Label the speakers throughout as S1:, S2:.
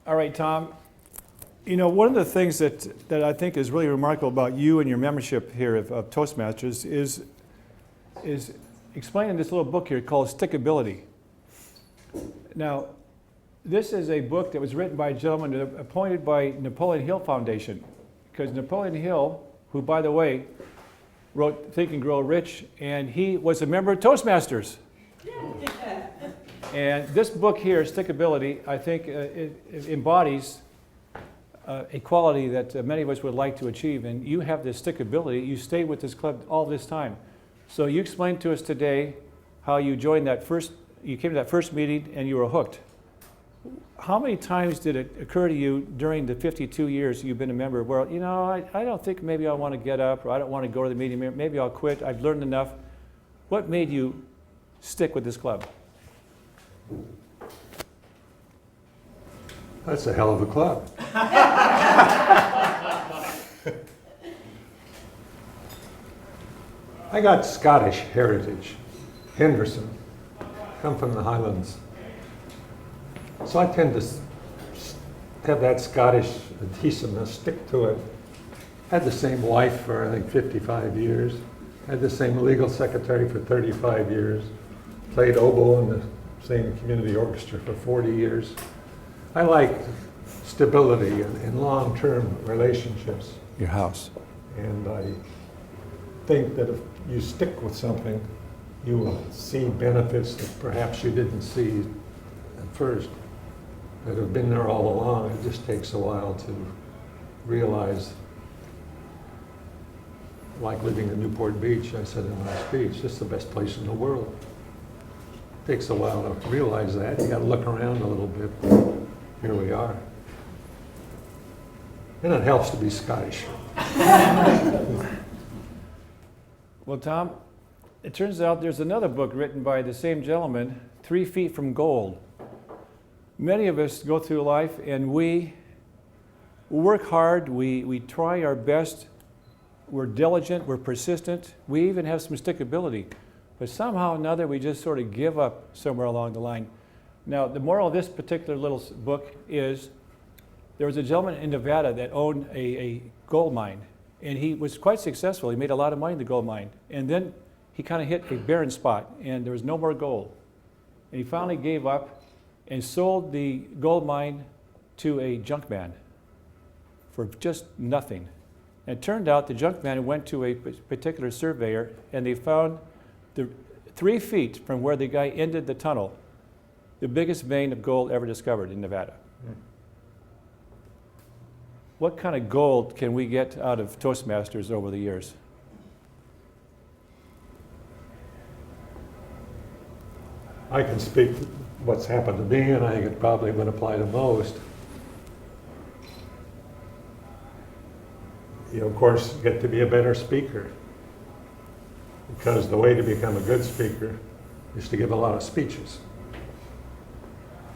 S1: All right, Tom. You know, one of the things that I think is really remarkable about you and your membership here of Toastmasters is explained in this little book here called Stickability. Now, this is a book that was written by a gentleman appointed by Napoleon Hill Foundation, because Napoleon Hill, who, by the way, wrote Think and Grow Rich, and he was a member of Toastmasters. And this book here, Stickability, I think it embodies a quality that many of us would like to achieve. And you have this stickability. You stayed with this club all this time. So you explained to us today how you joined you came to that first meeting and you were hooked. How many times did it occur to you during the 52 years you've been a member, well, you know, I don't think maybe I want to get up, or I don't want to go to the meeting, maybe I'll quit, I've learned enough. What made you stick with this club?
S2: That's a hell of a club. I got Scottish heritage, Henderson, come from the Highlands. So I tend to have that Scottish adhesiveness, stick to it. Had the same wife for, I think, 55 years. Had the same legal secretary for 35 years. Played oboe in the same community orchestra for 40 years. I like stability and long-term relationships.
S1: Your house.
S2: And I think that if you stick with something, you will see benefits that perhaps you didn't see at first, that have been there all along. It just takes a while to realize, like living in Newport Beach, I said in my speech, it's the best place in the world. It takes a while to realize that. You got to look around a little bit. Here we are. And it helps to be Scottish.
S1: Well, Tom, it turns out there's another book written by the same gentleman, 3 Feet from Gold. Many of us go through life and we work hard, we try our best, we're diligent, we're persistent, we even have some stickability. But somehow or another we just sort of give up somewhere along the line. Now, the moral of this particular little book is there was a gentleman in Nevada that owned a gold mine, and he was quite successful. He made a lot of money in the gold mine. And then he kind of hit a barren spot, and there was no more gold. And he finally gave up and sold the gold mine to a junk man for just nothing. And it turned out the junk man went to a particular surveyor, and they found 3 feet from where the guy ended the tunnel, the biggest vein of gold ever discovered in Nevada. What kind of gold can we get out of Toastmasters over the years?
S2: I can speak to what's happened to me, and I think it probably would apply to most. You, of course, get to be a better speaker, because the way to become a good speaker is to give a lot of speeches.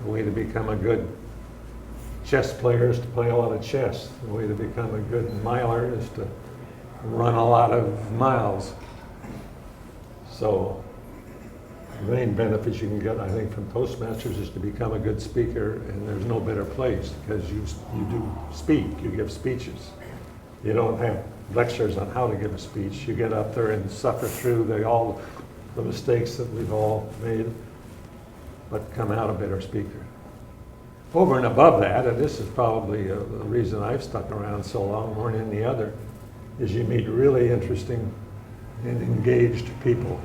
S2: The way to become a good chess player is to play a lot of chess. The way to become a good miler is to run a lot of miles. So the main benefits you can get, I think, from Toastmasters is to become a good speaker, and there's no better place, because you do speak, you give speeches. You don't have lectures on how to give a speech. You get up there and suffer through all the mistakes that we've all made, but come out a better speaker. Over and above that, and this is probably the reason I've stuck around so long more than any other, is you meet really interesting and engaged people.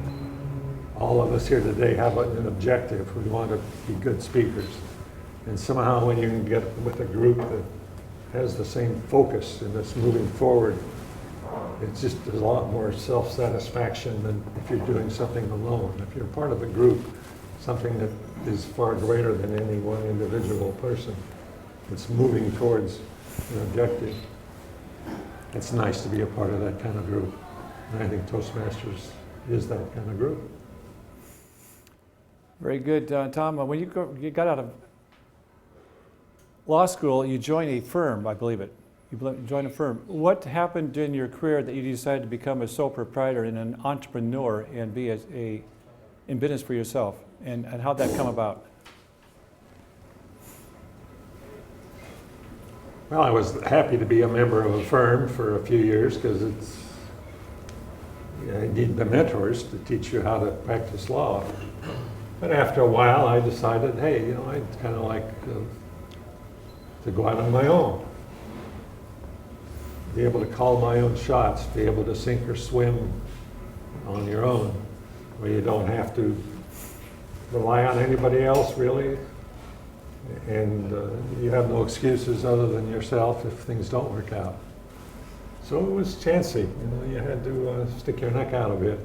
S2: All of us here today have an objective. We want to be good speakers. And somehow when you can get with a group that has the same focus and that's moving forward, it's just a lot more self-satisfaction than if you're doing something alone. If you're part of a group, something that is far greater than any one individual person, it's moving towards an objective. It's nice to be a part of that kind of group. And I think Toastmasters is that kind of group.
S1: Very good, Tom. When you got out of law school, you joined a firm, I believe it. You joined a firm. What happened in your career that you decided to become a sole proprietor and an entrepreneur and be in business for yourself? And how'd that come about?
S2: Well, I was happy to be a member of a firm for a few years because you need the mentors to teach you how to practice law. But after a while, I decided, hey, I'd kind of like to go out on my own, be able to call my own shots, be able to sink or swim on your own, where you don't have to rely on anybody else really, and you have no excuses other than yourself if things don't work out. So it was chancy, you had to stick your neck out a bit.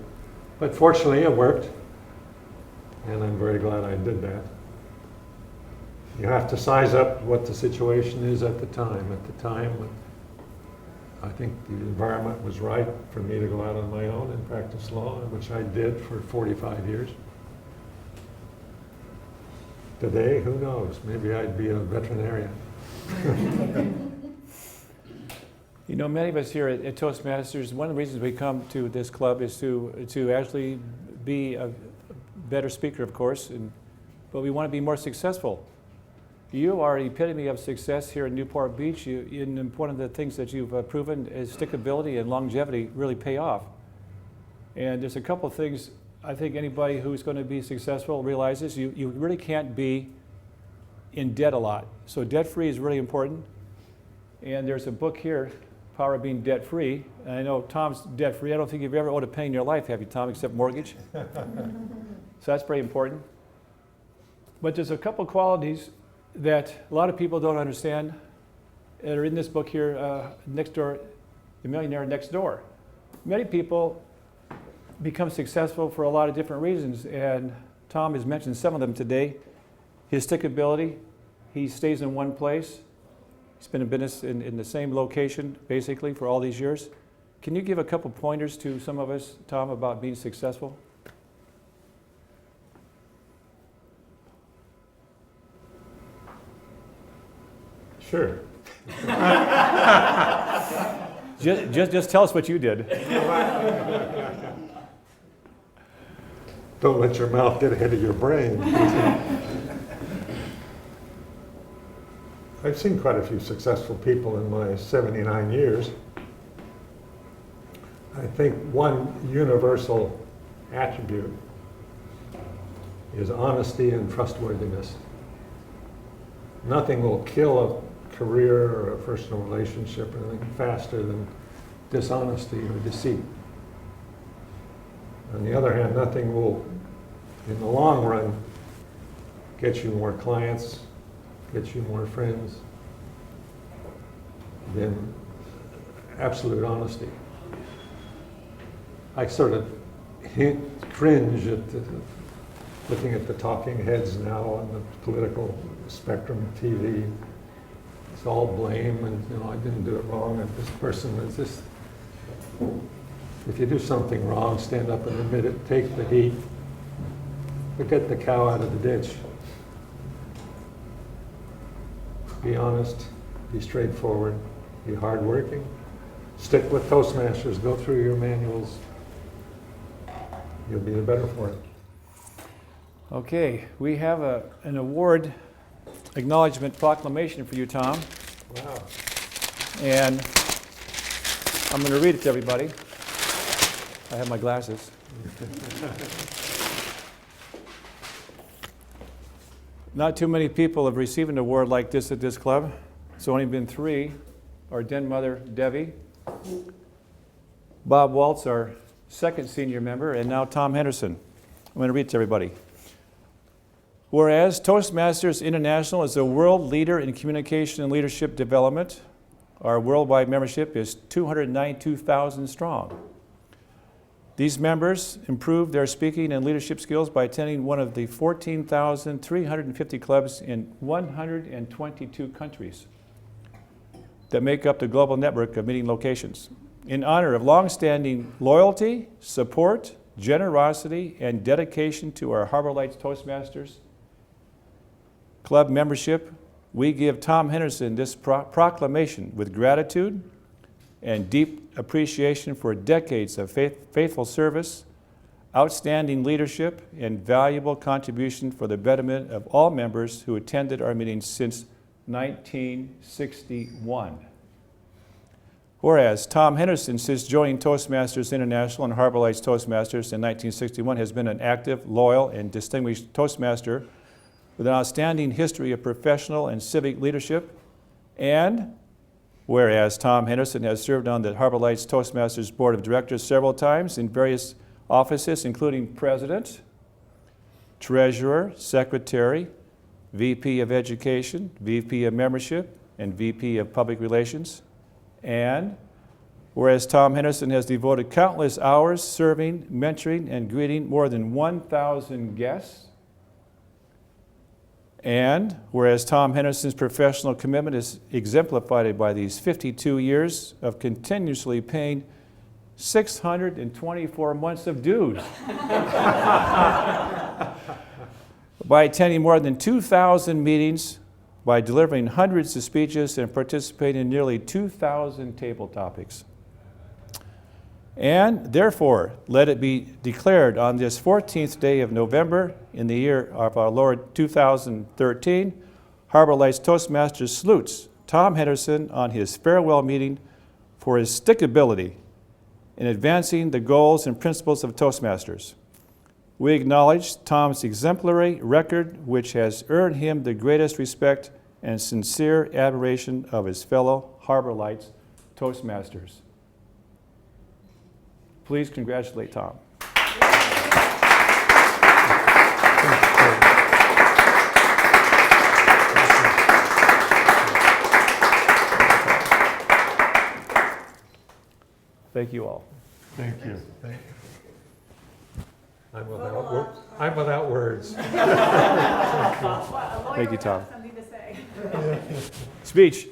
S2: But fortunately it worked, and I'm very glad I did that. You have to size up what the situation is at the time. At the time, I think the environment was right for me to go out on my own and practice law, which I did for 45 years. Today, who knows? Maybe I'd be a veterinarian.
S1: Many of us here at Toastmasters, one of the reasons we come to this club is to actually be a better speaker, of course, but we want to be more successful. You are the epitome of success here in Newport Beach. One of the things that you've proven is stickability and longevity really pay off. And there's a couple of things I think anybody who's going to be successful realizes. You really can't be in debt a lot. So debt-free is really important. And there's a book here, Power of Being Debt-Free. And I know Tom's debt-free. I don't think you've ever owed a penny in your life, have you, Tom, except mortgage? So that's pretty important. But there's a couple qualities that a lot of people don't understand that are in this book here, Next Door, The Millionaire Next Door. Many people become successful for a lot of different reasons, and Tom has mentioned some of them today. His stickability, he stays in one place. He's been in business in the same location, basically, for all these years. Can you give a couple pointers to some of us, Tom, about being successful?
S2: Sure.
S1: Just tell us what you did.
S2: Don't let your mouth get ahead of your brain. I've seen quite a few successful people in my 79 years. I think one universal attribute is honesty and trustworthiness. Nothing will kill a career or a personal relationship or anything faster than dishonesty or deceit. On the other hand, nothing will, in the long run, get you more clients, get you more friends than absolute honesty. I sort of cringe at looking at the talking heads now on the political spectrum TV. It's all blame, and I didn't do it wrong, and this person is just. If you do something wrong, stand up and admit it, take the heat, but get the cow out of the ditch. Be honest, be straightforward, be hardworking, stick with Toastmasters, go through your manuals, you'll be the better for it.
S1: Okay, we have an award acknowledgement proclamation for you, Tom.
S2: Wow.
S1: And I'm going to read it to everybody. I have my glasses. Not too many people have received an award like this at this club. It's only been 3. Our den mother, Debbie, Bob Waltz, our second senior member, and now Tom Henderson. I'm going to read it to everybody. Whereas Toastmasters International is a world leader in communication and leadership development, our worldwide membership is 292,000 strong. These members improve their speaking and leadership skills by attending one of the 14,350 clubs in 122 countries that make up the global network of meeting locations. In honor of long-standing loyalty, support, generosity, and dedication to our HarborLites Toastmasters Club membership, we give Tom Henderson this proclamation with gratitude and deep appreciation for decades of faithful service, outstanding leadership, and valuable contribution for the betterment of all members who attended our meetings since 1961. Whereas Tom Henderson, since joining Toastmasters International and HarborLites Toastmasters in 1961, has been an active, loyal, and distinguished Toastmaster with an outstanding history of professional and civic leadership. And whereas Tom Henderson has served on the HarborLites Toastmasters Board of Directors several times in various offices, including President, Treasurer, Secretary, VP of Education, VP of Membership, and VP of Public Relations. And whereas Tom Henderson has devoted countless hours serving, mentoring, and greeting more than 1,000 guests. And whereas Tom Henderson's professional commitment is exemplified by these 52 years of continuously paying 624 months of dues, by attending more than 2,000 meetings, by delivering hundreds of speeches, and participating in nearly 2,000 table topics. And therefore, let it be declared on this 14th day of November in the year of our Lord 2013, HarborLites Toastmasters salutes Tom Henderson on his farewell meeting for his stickability in advancing the goals and principles of Toastmasters. We acknowledge Tom's exemplary record, which has earned him the greatest respect and sincere admiration of his fellow HarborLites Toastmasters. Please congratulate Tom. Thank you all.
S2: Thank you. I'm without words.
S1: Thank you, Tom. Speech.